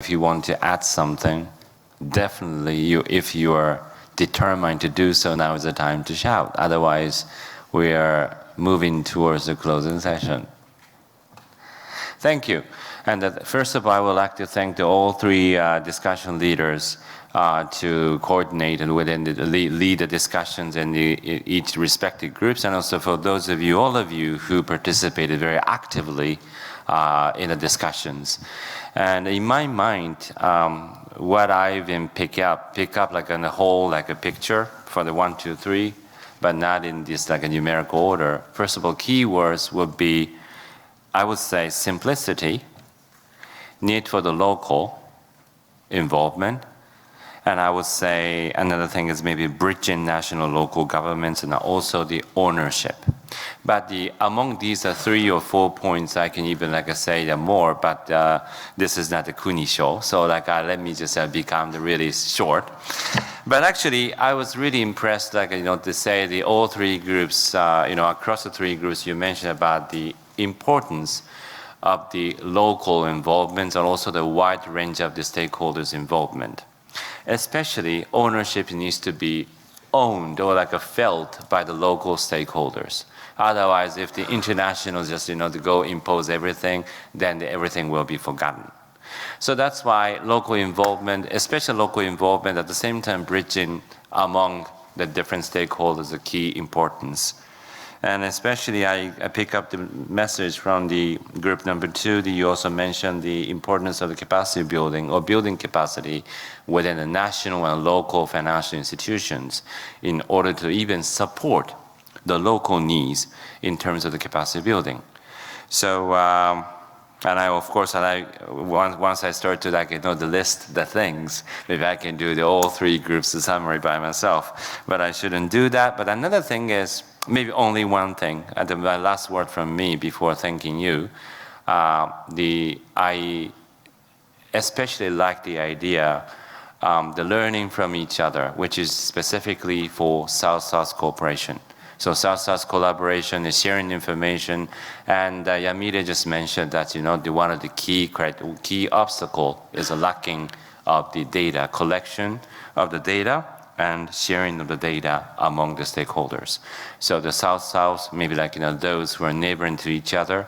if you want to add something, definitely, if you are determined to do so, now is the time to shout. Otherwise, we are moving towards the closing session. Thank you. And first of all, I would like to thank all three discussion leaders to coordinate and lead the discussions in each respective groups, and also for those of you, all of you, who participated very actively in the discussions. And in my mind, what I've been pick up like on the whole, like a picture for the 1, 2, 3, but not in this like a numerical order. First of all, keywords would be, I would say, simplicity, need for the local involvement, and I would say another thing is maybe bridging national local governments and also the ownership. But among these 3 or 4 points, I can even say more, but this is not a Kuni show, so let me just become really short. But actually, I was really impressed, to say all three groups, across the three groups, you mentioned about the importance of the local involvement and also the wide range of the stakeholders' involvement. Especially, ownership needs to be owned or felt by the local stakeholders. Otherwise, if the internationals just to go impose everything, then everything will be forgotten. So that's why local involvement, especially local involvement, at the same time bridging among the different stakeholders, a key importance. And especially, I pick up the message from the group number 2 that you also mentioned the importance of the capacity building or building capacity within the national and local financial institutions in order to even support the local needs in terms of the capacity building. So, and I, of course, once I start to the list the things, maybe I can do all three groups the summary by myself, but I shouldn't do that. But another thing is, maybe only one thing, and my last word from me before thanking you, I especially like the idea, the learning from each other, which is specifically for South-South cooperation. So South-South collaboration is sharing information, and Yamida just mentioned that one of the key obstacle is a lacking of the data, collection of the data and sharing of the data among the stakeholders. So the South-South, maybe those who are neighboring to each other,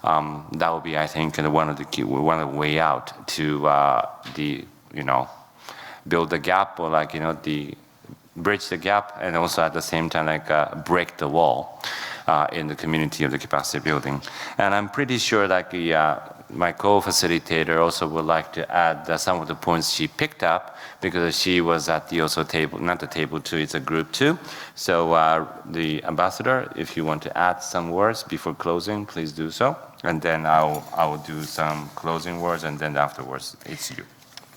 that would be, I think, one of the way out to build the gap or bridge the gap, and also at the same time break the wall in the community of the capacity building. And I'm pretty sure my co-facilitator also would like to add some of the points she picked up, because she was at the table, not the table 2, it's a group 2. So the ambassador, if you want to add some words before closing, please do so. And then I will do some closing words, and then afterwards it's you.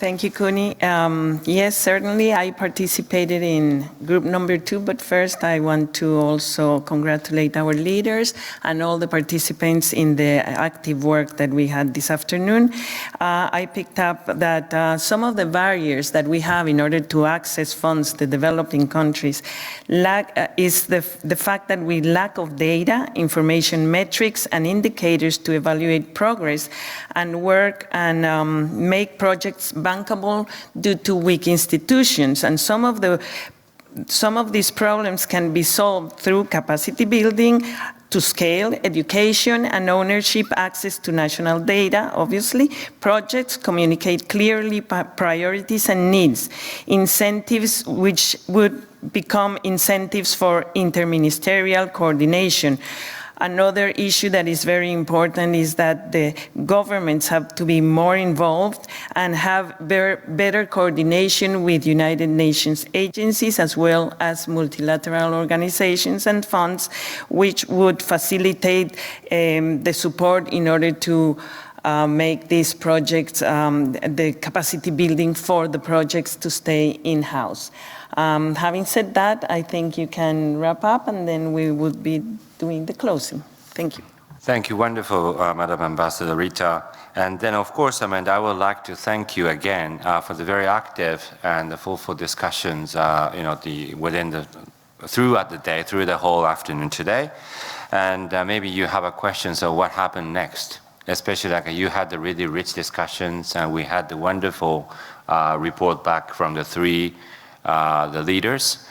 Thank you, Kuni. Yes, certainly I participated in group number 2, but first I want to also congratulate our leaders and all the participants in the active work that we had this afternoon. I picked up that some of the barriers that we have in order to access funds to developing countries is the fact that we lack of data, information metrics, and indicators to evaluate progress and work and make projects bankable due to weak institutions. And some of these problems can be solved through capacity building to scale, education and ownership, access to national data, obviously. Projects communicate clearly priorities and needs, incentives which would become incentives for interministerial coordination. Another issue that is very important is that the governments have to be more involved and have better coordination with United Nations agencies as well as multilateral organizations and funds, which would facilitate the support in order to make these projects, the capacity building for the projects to stay in-house. Having said that, I think you can wrap up, and then we would be doing the closing. Thank you. Thank you. Wonderful, Madam Ambassador Rita. And then, of course, Amanda, I would like to thank you again for the very active and the fruitful discussions, throughout the day, through the whole afternoon today. And maybe you have a question, so what happened next? especially like you had the really rich discussions, and we had the wonderful report back from the the leaders.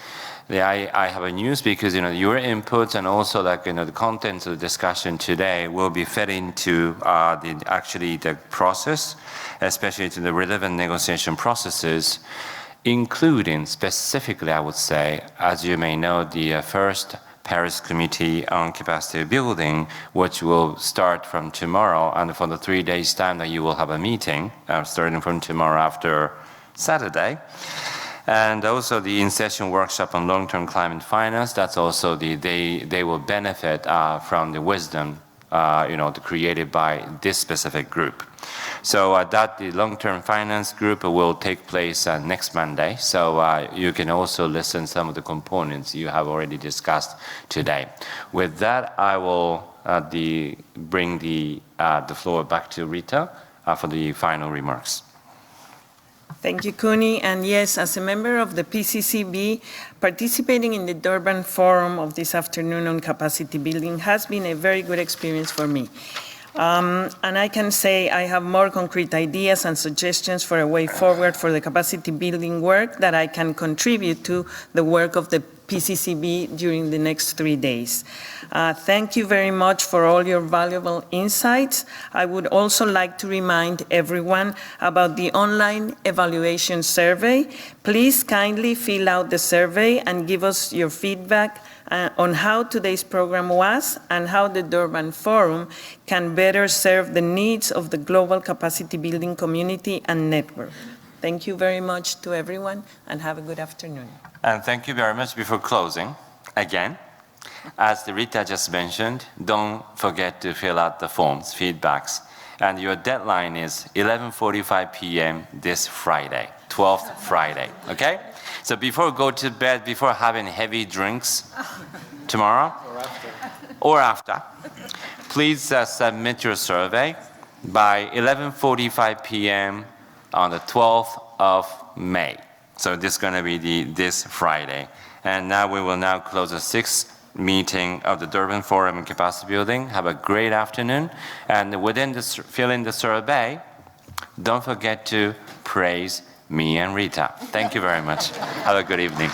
I have a news because your inputs and also the contents of the discussion today will be fed into the process, especially to the relevant negotiation processes, including specifically, I would say, as you may know, the first Paris Committee on Capacity Building, which will start from tomorrow, and for the 3 days' time that you will have a meeting, starting from tomorrow after Saturday. And also the in-session workshop on long-term climate finance, that's also they will benefit from the wisdom created by this specific group. So the long-term finance group will take place next Monday. So you can also listen some of the components you have already discussed today. With that, I will bring the floor back to Rita for the final remarks. Thank you, Kuni. And yes, as a member of the PCCB, participating in the Durban Forum of this afternoon on capacity building has been a very good experience for me. And I can say I have more concrete ideas and suggestions for a way forward for the capacity building work that I can contribute to the work of the PCCB during the next 3 days. Thank you very much for all your valuable insights. I would also like to remind everyone about the online evaluation survey. Please kindly fill out the survey and give us your feedback on how today's program was and how the Durban Forum can better serve the needs of the global capacity building community and network. Thank you very much to everyone, and have a good afternoon. And thank you very much. Before closing, again, as Rita just mentioned, don't forget to fill out the forms, feedbacks. And your deadline is 11:45 p.m. this Friday, 12th Friday, okay? So before go to bed, before having heavy drinks tomorrow or after, please submit your survey by 11:45 p.m. on the 12th of May. So this is going to be this Friday. And now we will now close the 6th meeting of the Durban Forum on Capacity Building. Have a great afternoon. And within this, fill in the survey, don't forget to praise me and Rita. Thank you very much. Have a good evening.